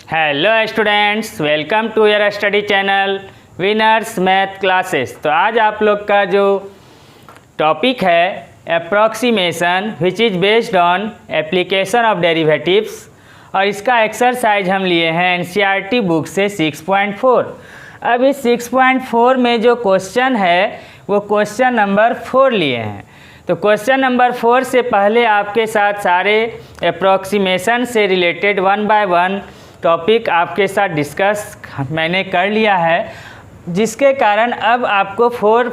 Hello students, welcome to your study channel winners math classes. तो आज आप लोग का जो टॉपिक है approximation which is based on application of derivatives, और इसका एक्सरसाइज हम लिए हैं एनसीईआरटी बुक से 6.4। अब इस 6.4 में जो क्वेश्चन है वो क्वेश्चन नंबर 4 लिए हैं। तो क्वेश्चन नंबर 4 से पहले आपके साथ सारे अप्रॉक्सीमेशन से रिलेटेड 1 बाय 1 टॉपिक आपके साथ डिस्कस मैंने कर लिया है, जिसके कारण अब आपको 4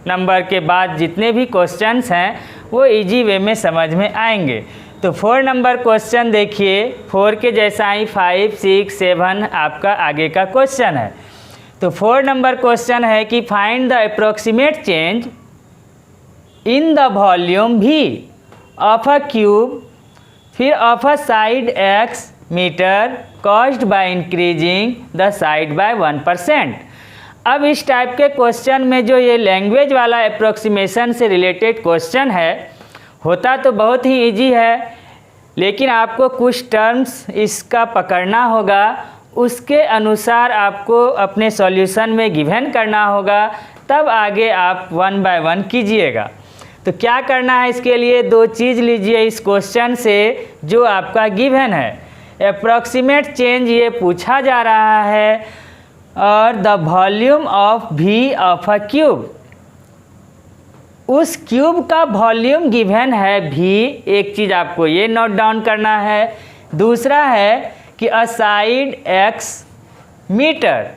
नंबर के बाद जितने भी क्वेश्चंस हैं वो इजी वे में समझ में आएंगे। तो 4 नंबर क्वेश्चन देखिए, 4 के जैसा ही 5, 6, 7 आपका आगे का क्वेश्चन है। तो 4 नंबर क्वेश्चन है कि find the approximate change in the volume V of a cube फिर of a side x metre caused by increasing the side by 1%। अब इस टाइप के क्वेश्चन में जो ये लैंग्वेज वाला अप्रोक्सीमेशन से रिलेटेड क्वेश्चन है, होता तो बहुत ही इजी है, लेकिन आपको कुछ टर्म्स इसका पकड़ना होगा, उसके अनुसार आपको अपने सॉल्यूशन में गिवन करना होगा, तब आगे आप 1 बाय 1 कीजिएगा। तो क्या करना है, इसके लिए 2 चीज़ लीजिए इस क्वेश्चन से जो आपका गिवन है। अप्रॉक्सीमेट चेंज ये पूछा जा रहा है, और the volume of V of a cube, उस क्यूब का वॉल्यूम गिवन है V। एक चीज़ आपको ये नोट डाउन करना है। दूसरा है कि अ साइड x मीटर,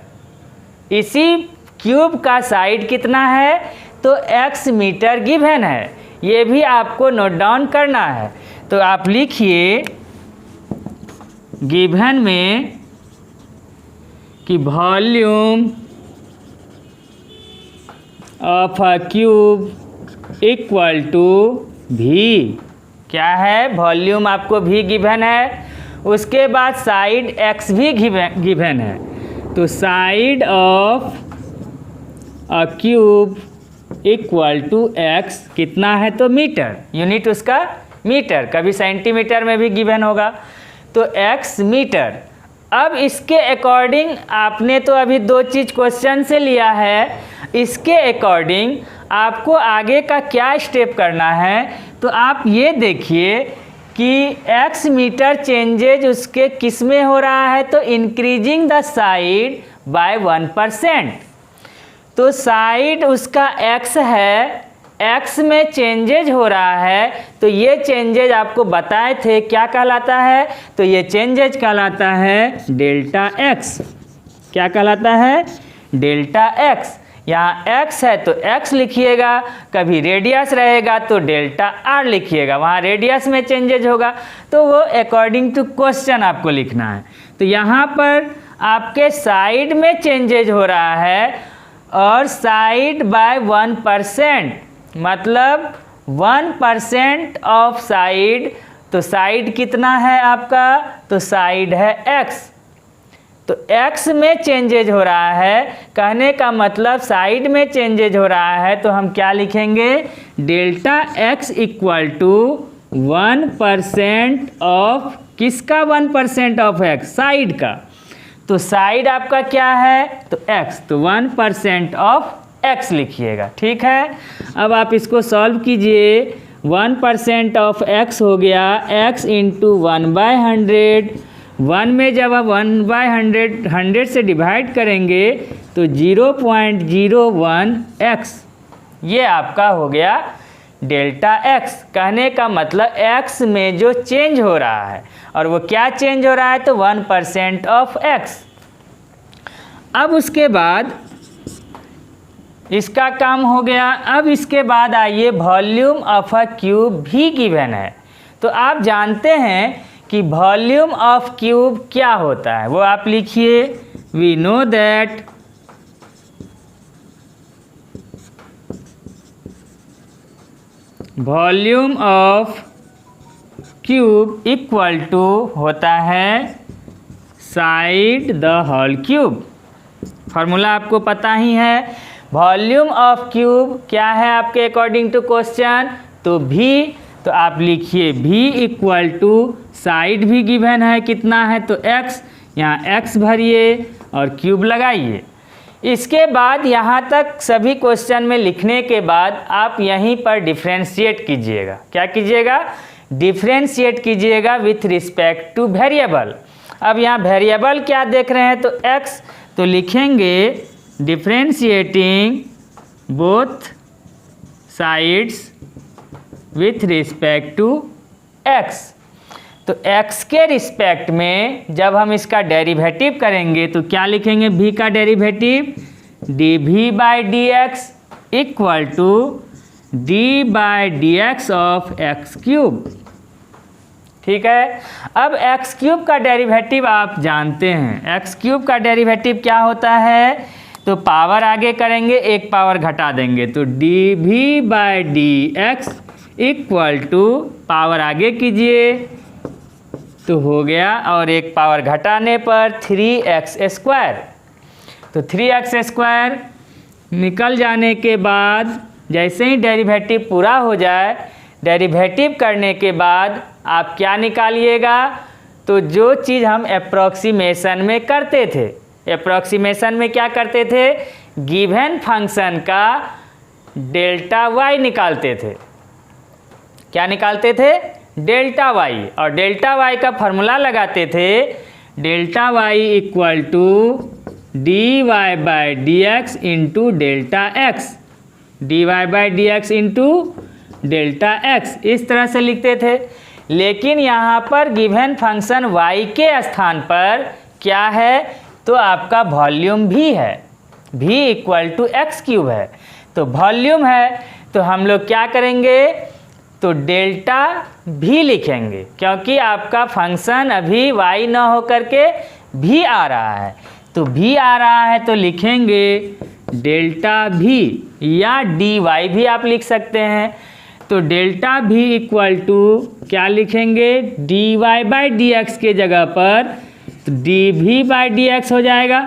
इसी क्यूब का साइड कितना है तो x मीटर गिवन है, ये भी आपको नोट डाउन करना है। तो आप लिखिए गिवन में कि volume of a cube equal to V। क्या है, वॉल्यूम आपको V गिवन है, उसके बाद साइड x भी गिवन है। तो side of a cube equal to x कितना है तो मीटर, यूनिट उसका मीटर, कभी सेंटीमीटर में भी गिवन होगा, तो x मीटर। अब इसके अकॉर्डिंग आपने तो अभी 2 चीज़ क्वेश्चन से लिया है, इसके अकॉर्डिंग आपको आगे का क्या स्टेप करना है। तो आप ये देखिए कि x मीटर चेंजेज उसके किस में हो रहा है तो इंक्रीजिंग द साइड बाय 1%। तो साइड उसका x है, x में चेंजेज हो रहा है, तो ये चेंजेज आपको बताए थे क्या कहलाता है, तो ये चेंजेज कहलाता है डेल्टा x। क्या कहलाता है, डेल्टा x। यहाँ x है तो x लिखिएगा, कभी रेडियस रहेगा तो डेल्टा r लिखिएगा, वहाँ रेडियस में चेंजेज होगा, तो वो अकॉर्डिंग टू क्वेश्चन आपको लिखना है। तो यहाँ पर आपके साइड में चेंजेज हो रहा है, और साइड बाय 1%, मतलब 1% ऑफ साइड। तो साइड कितना है आपका, तो साइड है x। तो x में चेंजेज हो रहा है, कहने का मतलब साइड में चेंजेज हो रहा है, तो हम क्या लिखेंगे, delta x equal to 1% of किसका, 1% ऑफ x, साइड का। तो साइड आपका क्या है तो x, तो 1% ऑफ x लिखिएगा, ठीक है। अब आप इसको सॉल्व कीजिए, 1% ऑफ x हो गया x इंटू 1/100। 1 में जब आप 1/100 100 से डिवाइड करेंगे तो 0.01 x, ये आपका हो गया डेल्टा x। कहने का मतलब x में जो चेंज हो रहा है, और वो क्या चेंज हो रहा है तो 1% ऑफ x। अब उसके बाद इसका काम हो गया। अब इसके बाद आइए वॉल्यूम ऑफ अ क्यूब भी गिवन है। तो आप जानते हैं कि वॉल्यूम ऑफ क्यूब क्या होता है, वो आप लिखिए, we know that volume of cube equal to होता है side the whole cube. Formula आपको पता ही है, वॉल्यूम ऑफ क्यूब क्या है आपके अकॉर्डिंग टू क्वेश्चन, तो V। तो आप लिखिए V इक्वल टू साइड भी गिवन है कितना है तो x, यहाँ x भरिए और क्यूब लगाइए। इसके बाद यहाँ तक सभी क्वेश्चन में लिखने के बाद आप यहीं पर डिफ्रेंशिएट कीजिएगा। क्या कीजिएगा? डिफ्रेंशिएट कीजिएगा विथ रिस्पेक्ट टू वेरिएबल। अब यहाँ वेरिएबल क्या देख रहे हैं? तो x, तो लिखेंगे differentiating both sides with respect to x। तो x के रिस्पेक्ट में जब हम इसका डेरिवेटिव करेंगे तो क्या लिखेंगे? v का derivative dv by d x equal to d by d x of x cube. ठीक है। अब एक्स क्यूब का डेरिवेटिव आप जानते हैं। एक्स क्यूब का डेरिवेटिव क्या होता है? तो पावर आगे करेंगे, एक पावर घटा देंगे, तो dv by d x equal to power आगे कीजिए तो हो गया, और एक पावर घटाने पर 3x स्क्वायर। तो 3x स्क्वायर निकल जाने के बाद जैसे ही डेरिवेटिव पूरा हो जाए, डेरिवेटिव करने के बाद आप क्या निकालिएगा? तो जो चीज़ हम अप्रॉक्सीमेशन में करते थे, अप्रॉक्सीमेशन में क्या करते थे? गिवन फंक्शन का डेल्टा वाई निकालते थे। क्या निकालते थे? Delta y. और डेल्टा वाई का फॉर्मूला लगाते थे delta y equal to d y by d x into delta x, d y by d x into delta x, इस तरह से लिखते थे। लेकिन यहाँ पर गिवन फंक्शन y के स्थान पर क्या है? तो आपका वॉल्यूम भी है, v equal to x cube है। तो वॉल्यूम है तो हम लोग क्या करेंगे? तो डेल्टा भी लिखेंगे, क्योंकि आपका फंक्शन अभी y न हो करके भी आ रहा है। तो भी आ रहा है तो लिखेंगे डेल्टा भी, या डी वाई भी आप लिख सकते हैं। तो डेल्टा भी इक्वल टू क्या लिखेंगे? D y by d x के जगह पर तो डी भी बाई डी एक्स हो जाएगा,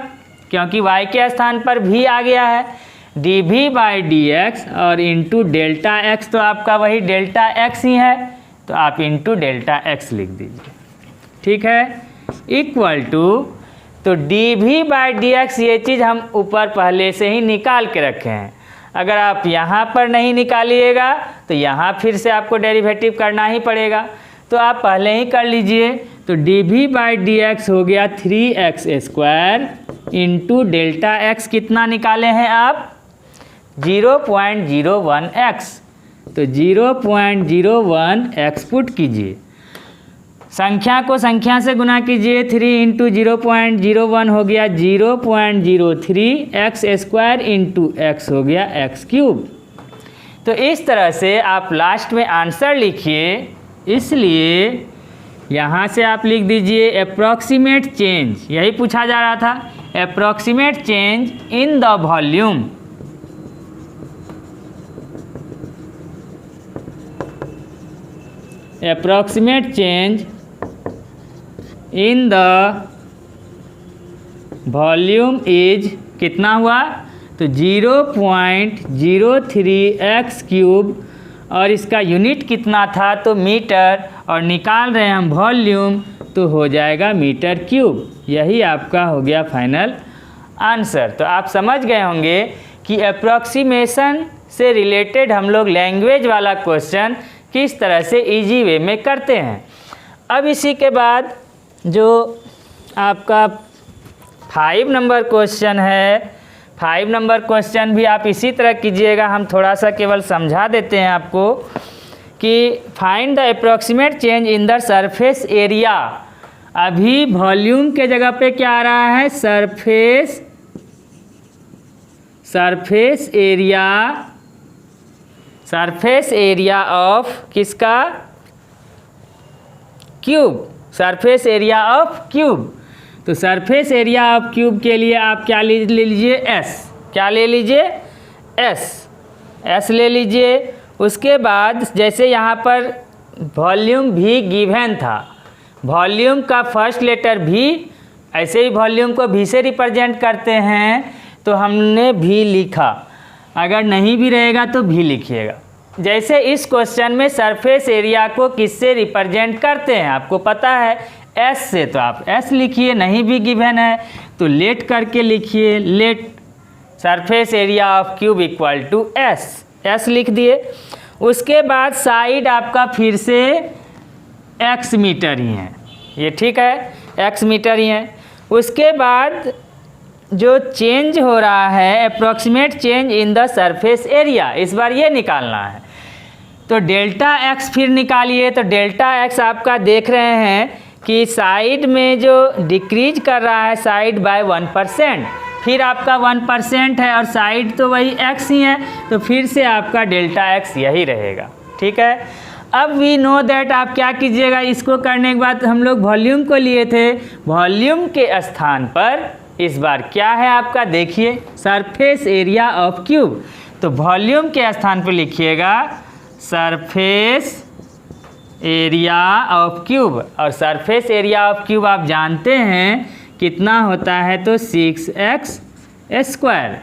क्योंकि y के स्थान पर भी आ गया है। डी भी बाई डी एक्स और इंटू डेल्टा एक्स, तो आपका वही डेल्टा एक्स ही है, तो आप इंटू डेल्टा एक्स लिख दीजिए। ठीक है। इक्वल टू, तो डी भी बाई डी एक्स ये चीज़ हम ऊपर पहले से ही निकाल के रखे हैं। अगर आप यहाँ पर नहीं निकालिएगा तो यहाँ फिर से आपको डेरिवेटिव करना ही पड़ेगा, तो आप पहले ही कर लीजिए। तो डी भी बाई डी एक्स हो गया 3x square into delta x कितना निकाले हैं आप? 0.01x। तो 0.01x पुट कीजिए, संख्या को संख्या से गुना कीजिए, 3 इंटू 0.01 हो गया 0.03, एक्स स्क्वायर इंटू एक्स हो गया एक्स क्यूब। तो इस तरह से आप लास्ट में आंसर लिखिए। इसलिए यहाँ से आप लिख दीजिए अप्रॉक्सीमेट चेंज, यही पूछा जा रहा था, approximate change in the volume approximate change in the volume is कितना हुआ? तो 0.03x क्यूब, और इसका यूनिट कितना था? तो मीटर, और निकाल रहे हैं हम वॉल्यूम, तो हो जाएगा मीटर क्यूब। यही आपका हो गया फाइनल आंसर। तो आप समझ गए होंगे कि अप्रॉक्सीमेशन से रिलेटेड हम लोग लैंग्वेज वाला क्वेश्चन किस तरह से इजी वे में करते हैं। अब इसी के बाद जो आपका 5 नंबर क्वेश्चन है, 5 नंबर क्वेश्चन भी आप इसी तरह कीजिएगा। हम थोड़ा सा केवल समझा देते हैं आपको कि find the approximate change in the surface area. अभी वॉल्यूम के जगह पे क्या आ रहा है? Surface area, surface area of किसका? Cube, surface area of cube. तो सरफेस एरिया ऑफ क्यूब के लिए आप क्या ले लीजिए? एस। क्या ले लीजिए? एस ले लीजिए। उसके बाद जैसे यहाँ पर वॉल्यूम भी गिवन था, वॉल्यूम का फर्स्ट लेटर भी, ऐसे ही वॉल्यूम को भी से रिप्रेजेंट करते हैं, तो हमने भी लिखा। अगर नहीं भी रहेगा तो भी लिखिएगा। जैसे इस क्वेश्चन में सरफेस एरिया को किससे रिप्रेजेंट करते हैं आपको पता है, एस से, तो आप एस लिखिए, नहीं भी गिवन है तो लेट करके लिखिए, let surface area of cube equal to S, S लिख दिए। उसके बाद साइड आपका फिर से एक्स मीटर ही है, ये ठीक है, एक्स मीटर ही है। उसके बाद जो चेंज हो रहा है approximate change in the surface area, इस बार ये निकालना है। तो डेल्टा एक्स फिर निकालिए, तो डेल्टा एक्स आपका देख रहे हैं कि साइड में जो डिक्रीज कर रहा है साइड बाय 1%, फिर आपका 1% है और साइड तो वही एक्स ही है, तो फिर से आपका डेल्टा एक्स यही रहेगा, ठीक है। अब वी नो दैट आप क्या कीजिएगा, इसको करने के बाद हम लोग वॉल्यूम को लिए थे, वॉल्यूम के स्थान पर इस बार क्या है आपका, देखिए सरफेस एरिया ऑफ क्यूब, तो वॉल्यूम के स्थान पर लिखिएगा सरफेस एरिया ऑफ क्यूब, और सरफेस एरिया ऑफ क्यूब आप जानते हैं कितना होता है, तो 6x square,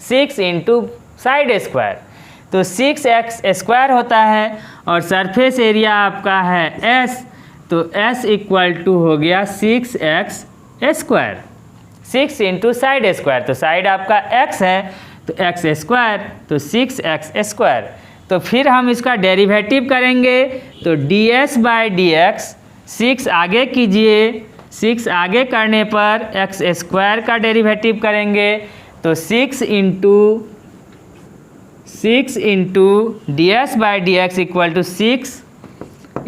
6 into side square, तो 6x स्क्वायर होता है। और सरफेस एरिया आपका है s, तो s इक्वल टू हो गया 6x square, 6 into side square, तो साइड आपका x है तो x स्क्वायर, तो 6x स्क्वायर। तो फिर हम इसका डेरिवेटिव करेंगे, तो ds बाई dx, 6 आगे कीजिए, 6 आगे करने पर x स्क्वायर का डेरिवेटिव करेंगे, तो 6 into ds by dx equal to 6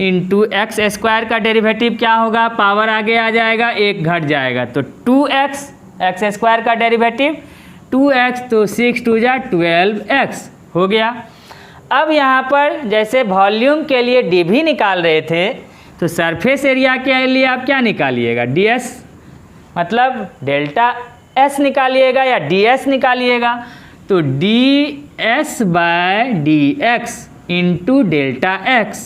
into x square का डेरिवेटिव क्या होगा, पावर आगे आ जाएगा, एक घट जाएगा, तो 2x, एक्स स्क्वायर का डेरिवेटिव 2x, तो 6 2 जा 12x हो गया। अब यहाँ पर जैसे वॉल्यूम के लिए डी भी निकाल रहे थे, तो सरफेस एरिया के लिए आप क्या निकालिएगा, ds, मतलब डेल्टा s निकालिएगा या ds निकालिएगा, तो ds by dx into delta x,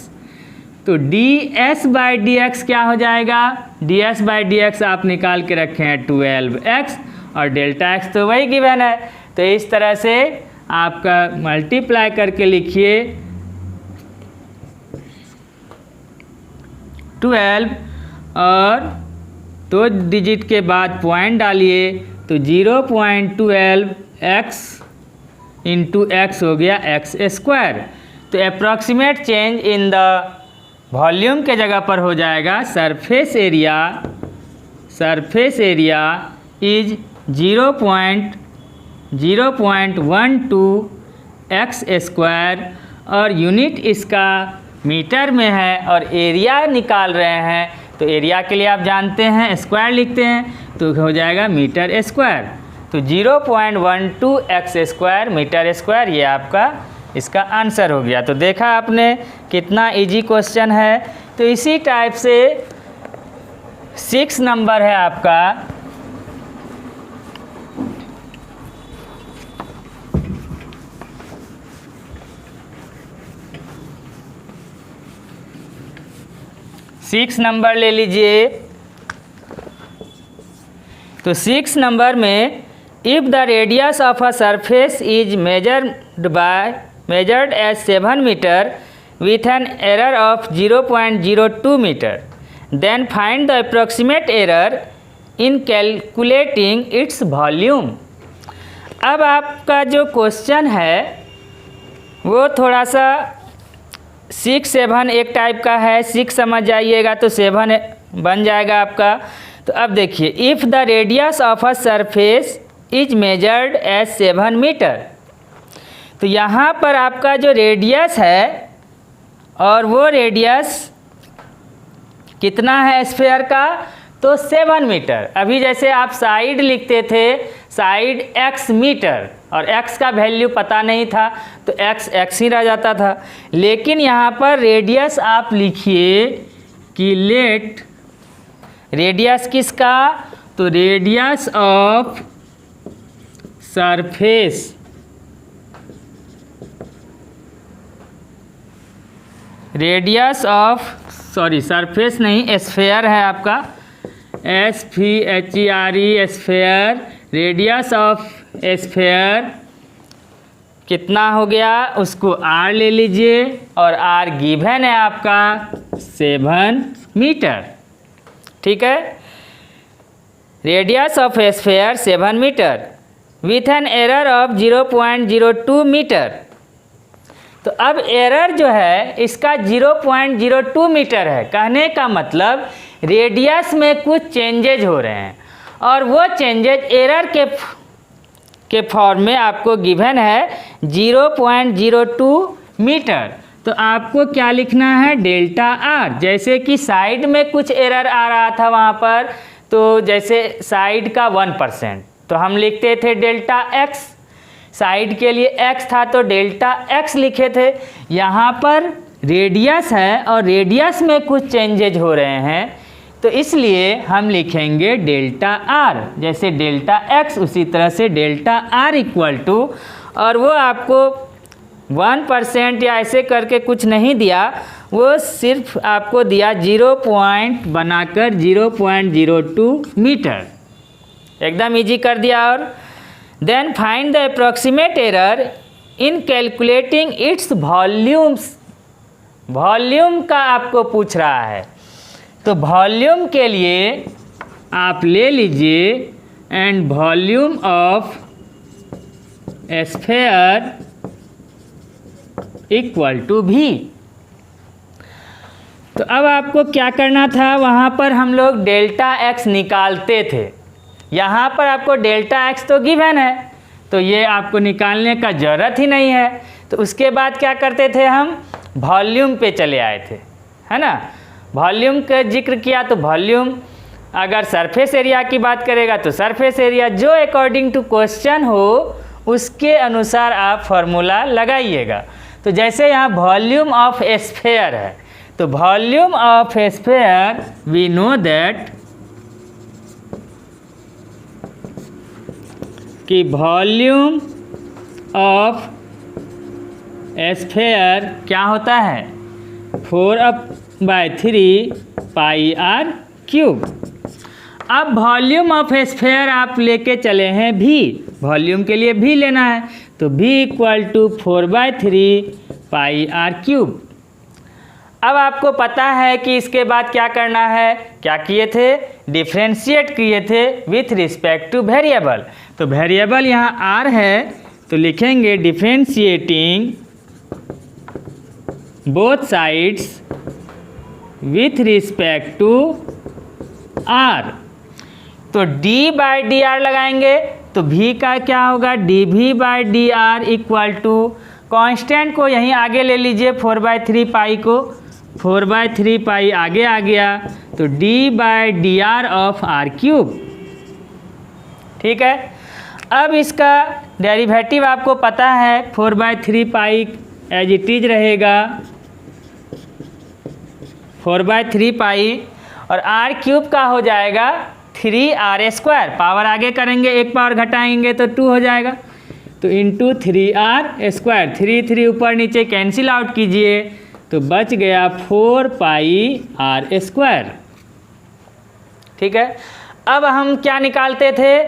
तो ds बाई dx क्या हो जाएगा, ds बाई dx आप निकाल के रखे हैं 12x, और डेल्टा x तो वही गिवन है, तो इस तरह से आपका मल्टीप्लाई करके लिखिए 12 और 2 डिजिट के बाद पॉइंट डालिए, तो 0.12x इंटू एक्स हो गया एक्स स्क्वायर। तो approximate change in the volume के जगह पर हो जाएगा surface area is 0.012 x square, और यूनिट इसका मीटर में है, और एरिया निकाल रहे हैं तो एरिया के लिए आप जानते हैं स्क्वायर लिखते हैं, तो हो जाएगा मीटर स्क्वायर, तो 0.12 एक्स स्क्वायर मीटर स्क्वायर, ये आपका इसका आंसर हो गया। तो देखा आपने कितना इजी क्वेश्चन है। तो इसी टाइप से 6 नंबर है आपका, सिक्स नंबर ले लीजिए। तो 6 नंबर में if the radius of a surface is measured as 7 meter with an error of 0.02 meter, then find the approximate error in calculating its volume। अब आपका जो क्वेश्चन है वो थोड़ा सा 6 7 एक टाइप का है, 6 समझ जाइएगा तो 7 बन जाएगा आपका। तो अब देखिए, if the radius of a surface is measured as 7 metre, तो यहाँ पर आपका जो रेडियस है और वो रेडियस कितना है स्फेयर का, तो 7 मीटर। अभी जैसे आप साइड लिखते थे, साइड x मीटर, और x का वैल्यू पता नहीं था तो x ही रह जाता था। लेकिन यहाँ पर रेडियस आप लिखिए कि लेट रेडियस किसका, तो radius of surface, radius of surface नहीं, स्फेयर है आपका, SPHERE sphere, radius of sphere कितना हो गया, उसको R ले लीजिए, और R गिवन है आपका 7 मीटर। ठीक है। Radius of sphere 7 metre with an error of 0.02 metre. तो अब एरर जो है इसका 0.02 मीटर है। कहने का मतलब रेडियस में कुछ चेंजेज हो रहे हैं और वो चेंजेज एरर के फॉर्म में आपको गिवन है 0.02 मीटर। तो आपको क्या लिखना है, डेल्टा आर। जैसे कि साइड में कुछ एरर आ रहा था वहाँ पर, तो जैसे साइड का 1%, तो हम लिखते थे डेल्टा एक्स। साइड के लिए एक्स था तो डेल्टा एक्स लिखे थे। यहाँ पर रेडियस है और रेडियस में कुछ चेंजेज हो रहे हैं, तो इसलिए हम लिखेंगे डेल्टा आर। जैसे डेल्टा एक्स उसी तरह से डेल्टा आर इक्वल टू, और वो आपको 1% या ऐसे करके कुछ नहीं दिया, वो सिर्फ आपको दिया 0 पॉइंट बनाकर 0.02 मीटर। एकदम इजी कर दिया। और then find the approximate error in calculating its volumes. Volume का आपको पूछ रहा है, तो वॉल्यूम के लिए आप ले लीजिए and volume of sphere equal to भी। तो अब आपको क्या करना था, वहाँ पर हम लोग डेल्टा एक्स निकालते थे। यहाँ पर आपको डेल्टा एक्स तो गिवन है, तो ये आपको निकालने का ज़रूरत ही नहीं है। तो उसके बाद क्या करते थे, हम वॉल्यूम पे चले आए थे, है ना। वॉल्यूम का जिक्र किया तो वॉल्यूम, अगर सरफेस एरिया की बात करेगा तो सरफेस एरिया, जो अकॉर्डिंग टू क्वेश्चन हो उसके अनुसार आप फॉर्मूला लगाइएगा। तो जैसे यहाँ वॉल्यूम ऑफ स्फीयर है, तो volume of sphere we know that कि वॉल्यूम ऑफ स्फीयर क्या होता है, 4/3 पाई आर क्यूब। अब वॉल्यूम ऑफ स्फीयर आप लेके चले हैं भी, वॉल्यूम के लिए भी लेना है, तो v equal to 4/3 pi r cube. अब आपको पता है कि इसके बाद क्या करना है, क्या किए थे, डिफ्रेंशिएट किए थे विथ रिस्पेक्ट टू वेरिएबल। तो वेरिएबल यहाँ r है, तो लिखेंगे differentiating both sides with respect to r। तो d/dr लगाएंगे, तो v का क्या होगा, dv/dr इक्वल टू, कांस्टेंट को यहीं आगे ले लीजिए, 4/3 पाई को, 4/3 पाई आगे आ गया, तो d/dr ऑफ r क्यूब। ठीक है। अब इसका डेरिवेटिव आपको पता है, 4/3 पाई एज इट इज रहेगा 4/3 पाई, और r क्यूब का हो जाएगा 3r²। पावर आगे करेंगे, एक पावर घटाएंगे तो 2 हो जाएगा, तो इंटू 3r²। 3 ऊपर नीचे कैंसिल आउट कीजिए, तो बच गया 4 पाई r²। ठीक है। अब हम क्या निकालते थे,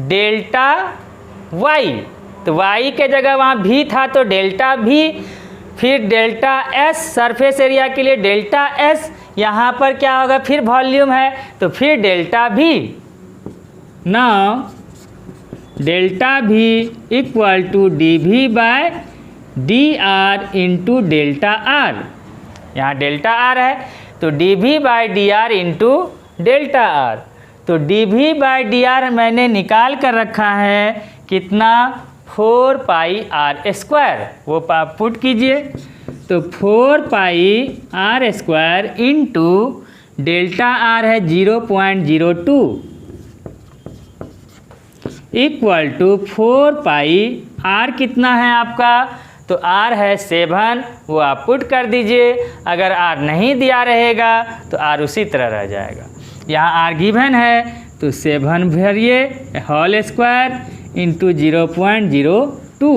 डेल्टा y। तो y के जगह वहाँ v था, तो डेल्टा v, फिर डेल्टा s सरफेस एरिया के लिए डेल्टा s, यहाँ पर क्या होगा, फिर वॉल्यूम है तो फिर delta v। Now delta v equal to dv/dr into delta r। यहाँ डेल्टा r है तो dv/dr इंटू डेल्टा r। तो dv/dr मैंने निकाल कर रखा है कितना, 4 पाई r²। वो पुट कीजिए, तो 4 पाई r² इंटू डेल्टा r है 0.02 इक्वल टू 4 पाई r कितना है आपका, तो r है 7, वो आप पुट कर दीजिए। अगर r नहीं दिया रहेगा तो r उसी तरह रह जाएगा। यहाँ r गिवन है तो 7 भरिए होल स्क्वायर इंटू 0.02,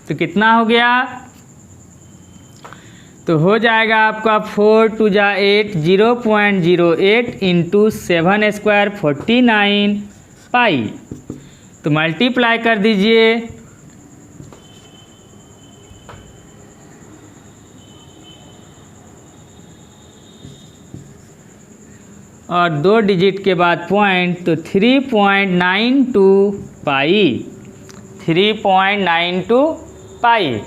तो कितना हो गया, तो हो जाएगा आपका 4 2 जा 8, 0.08 इंटू 7² 49 पाई। तो मल्टीप्लाई कर दीजिए, और 2 डिजिट के बाद पॉइंट, तो 3.92 पाई, 3.92 पाई।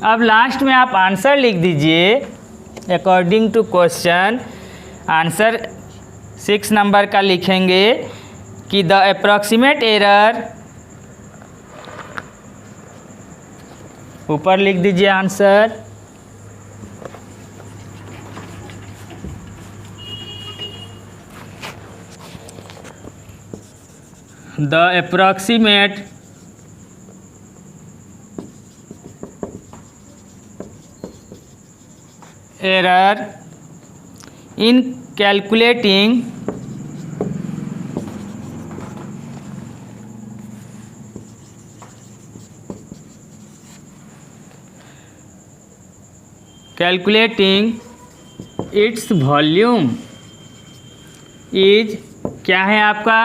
अब लास्ट में आप आंसर लिख दीजिए according to question. Answer 6 number का लिखेंगे कि द अप्रॉक्सीमेट एरर, ऊपर लिख दीजिए answer, the approximate error in calculating its volume is क्या है आपका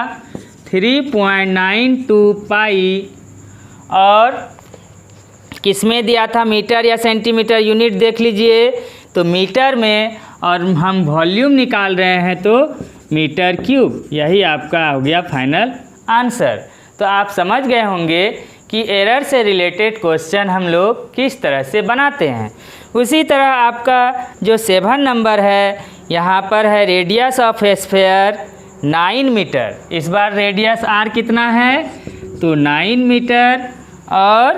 3.92 पाई, और किस में दिया था, मीटर या सेंटीमीटर, यूनिट देख लीजिए तो मीटर में, और हम वॉल्यूम निकाल रहे हैं तो मीटर क्यूब। यही आपका हो गया फाइनल आंसर। तो आप समझ गए होंगे कि एरर से रिलेटेड क्वेश्चन हम लोग किस तरह से बनाते हैं। उसी तरह आपका जो 7 नंबर है, यहाँ पर है रेडियस ऑफ स्फीयर 9 मीटर। इस बार रेडियस आर कितना है, तो 9 मीटर, और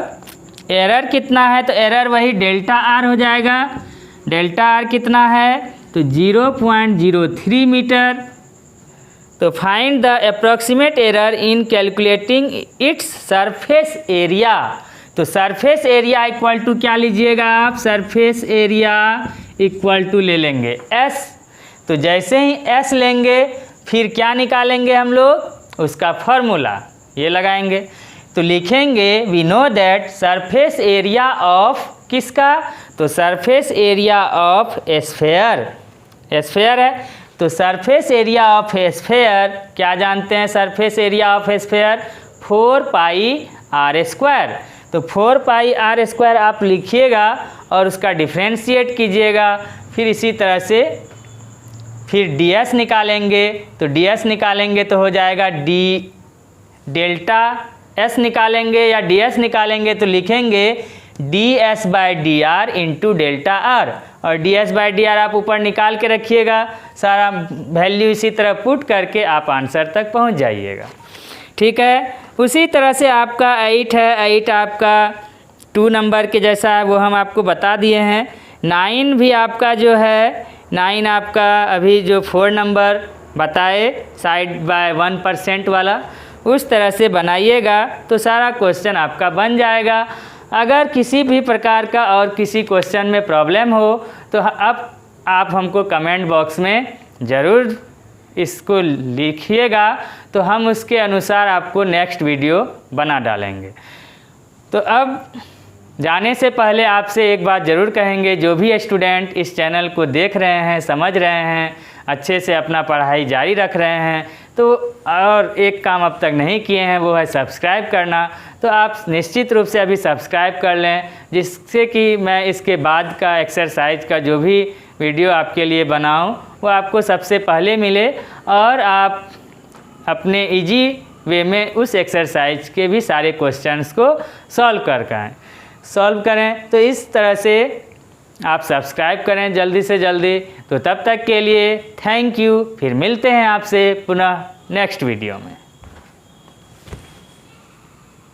एरर कितना है, तो एरर वही डेल्टा आर हो जाएगा। डेल्टा आर कितना है, तो 0.03 मीटर। तो find the approximate error in calculating its surface area. तो सरफेस एरिया इक्वल टू क्या लीजिएगा आप, सरफेस एरिया इक्वल टू ले लेंगे S। तो जैसे ही S लेंगे फिर क्या निकालेंगे हम लोग, उसका फॉर्मूला ये लगाएंगे। तो लिखेंगे we know that surface area of किसका, तो surface area of sphere, sphere है। तो सरफेस एरिया ऑफ स्फीयर क्या जानते हैं, surface area of sphere 4 pi r square. तो 4 पाई आर स्क्वायर आप लिखिएगा और उसका डिफ्रेंशिएट कीजिएगा। फिर इसी तरह से फिर ds निकालेंगे। तो ds निकालेंगे तो हो जाएगा डी डेल्टा s निकालेंगे या ds निकालेंगे तो लिखेंगे ds by D R into delta R, और ds बाई डी आर आप ऊपर निकाल के रखिएगा। सारा वैल्यू इसी तरह पुट करके आप आंसर तक पहुंच जाइएगा। ठीक है। उसी तरह से आपका 8 है, 8 आपका 2 नंबर के जैसा है, वो हम आपको बता दिए हैं। 9 भी आपका जो है, 9 आपका अभी जो 4 नंबर बताए साइड बाय 1% वाला, उस तरह से बनाइएगा तो सारा क्वेश्चन आपका बन जाएगा। अगर किसी भी प्रकार का और किसी क्वेश्चन में प्रॉब्लम हो तो अब आप हमको कमेंट बॉक्स में ज़रूर इसको लिखिएगा, तो हम उसके अनुसार आपको नेक्स्ट वीडियो बना डालेंगे। तो अब जाने से पहले आपसे एक बात ज़रूर कहेंगे, जो भी स्टूडेंट इस चैनल को देख रहे हैं, समझ रहे हैं, अच्छे से अपना पढ़ाई जारी रख रहे हैं, तो और एक काम अब तक नहीं किए हैं वो है सब्सक्राइब करना। तो आप निश्चित रूप से अभी सब्सक्राइब कर लें, जिससे कि मैं इसके बाद का एक्सरसाइज का जो भी वीडियो आपके लिए बनाऊं वो आपको सबसे पहले मिले, और आप अपने इजी वे में उस एक्सरसाइज के भी सारे क्वेश्चंस को सॉल्व करें। तो इस तरह से आप सब्सक्राइब करें जल्दी से जल्दी। तो तब तक के लिए थैंक यू। फिर मिलते हैं आपसे पुनः नेक्स्ट वीडियो में।